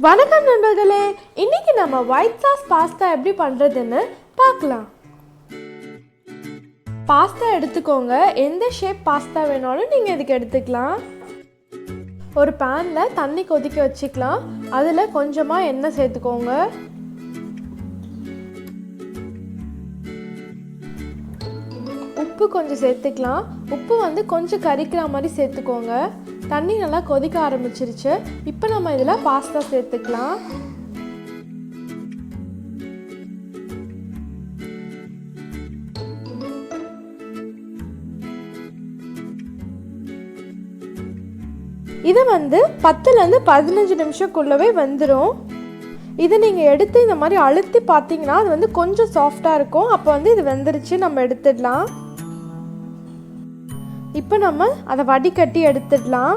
வணக்கம் நண்பர்களே, இன்னைக்கு நம்ம ஒயிட் சாஸ் பாஸ்தா எப்படி பண்ணுறதுன்னு பார்க்கலாம். பாஸ்தா எடுத்துக்கோங்க. எந்த ஷேப் பாஸ்தா வேணாலும் நீங்கள் இதுக்கு எடுத்துக்கலாம். ஒரு பேனில் தண்ணி கொதிக்க வச்சுக்கலாம். அதில் கொஞ்சமாக எண்ணெய் சேர்த்துக்கோங்க. உப்பு கொஞ்சம் சேர்த்துக்கலாம். உப்பு கொஞ்சம் கரிக்கிற மாதிரி சேர்த்துக்கோங்க. தண்ணி நல்லா கொதிக்க ஆரம்பிச்சிருச்சு. இப்போ நம்ம இதில் பாஸ்தா சேர்த்துக்கலாம். இது 10லேருந்து 15 நிமிஷத்துக்குள்ளவே வந்துடும். இதை நீங்கள் எடுத்து இந்த மாதிரி அழுத்தி பார்த்தீங்கன்னா அது கொஞ்சம் சாஃப்டாக இருக்கும். அப்போ இது வெந்துருச்சு, நம்ம எடுத்துடலாம். இப்போ நம்ம அதை வடிகட்டி எடுத்துடலாம்.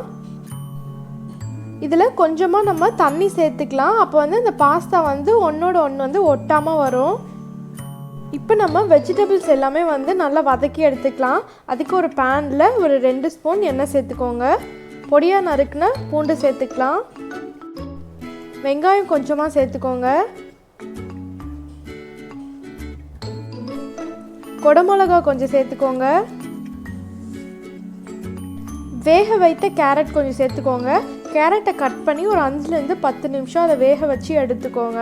இதில் கொஞ்சமாக நம்ம தண்ணி சேர்த்துக்கலாம். அப்போ இந்த பாஸ்தா ஒன்றோட ஒன்று ஒட்டாமல் வரும். இப்போ நம்ம வெஜிடபிள்ஸ் எல்லாமே நல்லா வதக்கி எடுத்துக்கலாம். அதுக்கு ஒரு பேனில் ஒரு 2 ஸ்பூன் எண்ணெய் சேர்த்துக்கோங்க. பொடியாக நறுக்குன பூண்டு சேர்த்துக்கலாம். வெங்காயம் கொஞ்சமாக சேர்த்துக்கோங்க. குடமிளகா கொஞ்சம் சேர்த்துக்கோங்க. வேக வைத்த கேரட் கொஞ்சம் சேர்த்துக்கோங்க. கேரட்டை கட் பண்ணி ஒரு 5லேருந்து 10 நிமிஷம் அதை வேக வச்சு எடுத்துக்கோங்க.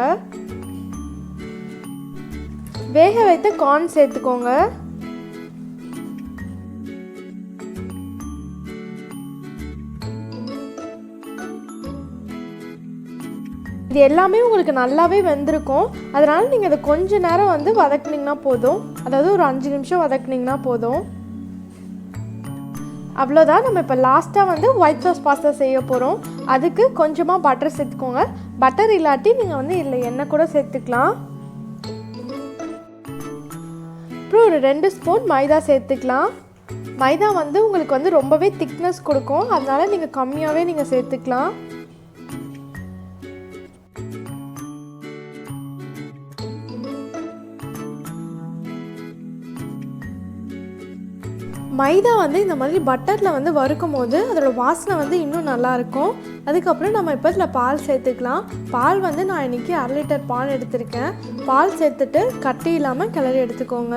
வேக வைத்த கார்ன் சேர்த்துக்கோங்க. இது எல்லாமே உங்களுக்கு நல்லாவே வெந்திருக்கும். அதனால் நீங்கள் அதை கொஞ்ச நேரம் வதக்குனிங்கன்னா போதும். அதாவது ஒரு 5 நிமிஷம் வதக்குனிங்கன்னா போதும். அவ்வளோதான். நம்ம இப்போ லாஸ்ட்டாக ஒயிட் சாஸ் பாஸ்தா செய்ய போகிறோம். அதுக்கு கொஞ்சமாக பட்டர் சேர்த்துக்கோங்க. பட்டர் இல்லாட்டி நீங்கள் இல்லை எண்ணெய் கூட சேர்த்துக்கலாம். அப்புறம் ஒரு 2 ஸ்பூன் மைதா சேர்த்துக்கலாம். மைதா உங்களுக்கு ரொம்பவே திக்னஸ் கொடுக்கும். அதனால் நீங்கள் கம்மியாகவே நீங்கள் சேர்த்துக்கலாம். மைதா இந்த மாதிரி பட்டரில் வறுக்கும் போது அதோட வாசனை இன்னும் நல்லாயிருக்கும். அதுக்கப்புறம் நம்ம இப்போ இதில் பால் சேர்த்துக்கலாம். பால் நான் இன்றைக்கி 1/2 லிட்டர் பால் எடுத்திருக்கேன். பால் சேர்த்துட்டு கட்டி இல்லாமல் கிளறி எடுத்துக்கோங்க.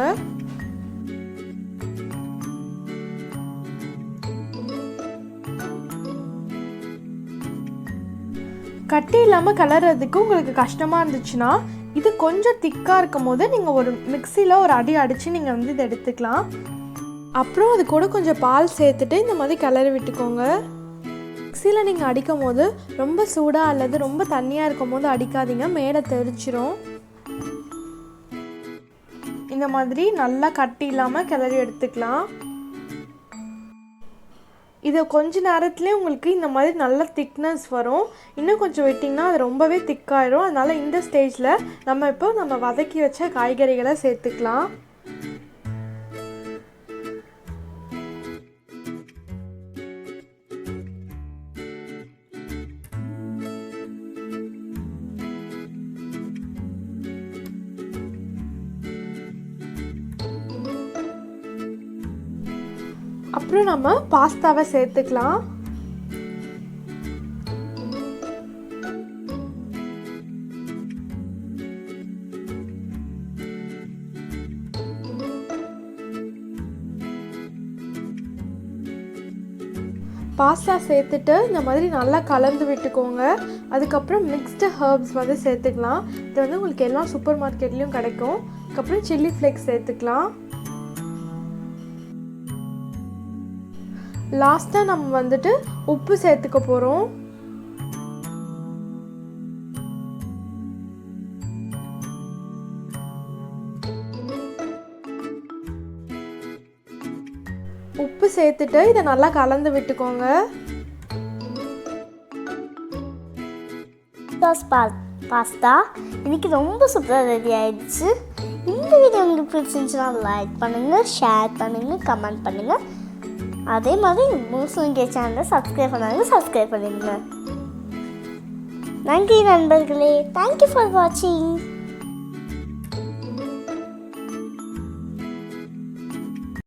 கட்டி இல்லாமல் கிளறதுக்கு உங்களுக்கு கஷ்டமாக இருந்துச்சுன்னா இது கொஞ்சம் திக்காக இருக்கும் போது நீங்கள் ஒரு மிக்சியில் ஒரு அடி அடித்து நீங்கள் இதை எடுத்துக்கலாம். அப்புறம் அது கூட கொஞ்சம் பால் சேர்த்துட்டு இந்த மாதிரி கிளறி விட்டுக்கோங்க. மிக்சியில் நீங்கள் அடிக்கும் போது ரொம்ப சூடாக அல்லது ரொம்ப தண்ணியாக இருக்கும் போது அடிக்காதீங்க, மேலே தெரிச்சிரும். இந்த மாதிரி நல்லா கட்டி இல்லாமல் கிளறி எடுத்துக்கலாம். இதை கொஞ்ச நேரத்துலேயே உங்களுக்கு இந்த மாதிரி நல்ல திக்னஸ் வரும். இன்னும் கொஞ்சம் விட்டிங்கன்னா அது ரொம்பவே திக்காயிரும். அதனால் இந்த ஸ்டேஜில் நம்ம வதக்கி வச்ச காய்கறிகளை சேர்த்துக்கலாம். அப்புறம் நம்ம பாஸ்தாவை சேர்த்துக்கலாம். பாஸ்தா சேர்த்துட்டு இந்த மாதிரி நல்லா கலந்து விட்டுக்கோங்க. அதுக்கப்புறம் மிக்ஸ்டு ஹர்ப்ஸ் சேர்த்துக்கலாம். இது உங்களுக்கு எல்லா சூப்பர் மார்க்கெட்லேயும் கிடைக்கும். அதுக்கப்புறம் சில்லி ஃப்ளேக்ஸ் சேர்த்துக்கலாம். லாஸ்ட்டாக நம்ம உப்பு சேர்த்துக்க போகிறோம். உப்பு சேர்த்துட்டு இதை நல்லா கலந்து விட்டுக்கோங்க. பாஸ்தா இன்னைக்கு ரொம்ப சூப்பராக ரெடி ஆயிடுச்சு. இந்த வீடியோ உங்களுக்கு பிடிச்சிருந்துச்சுன்னா லைக் பண்ணுங்கள், ஷேர் பண்ணுங்கள், கமெண்ட் பண்ணுங்கள். அதே மாதிரி மூசுங்க சேனலை சப்ஸ்கிரைப் பண்ணிடுங்க. நன்றி நண்பர்களே. தேங்க்யூ ஃபார் வாட்சிங்.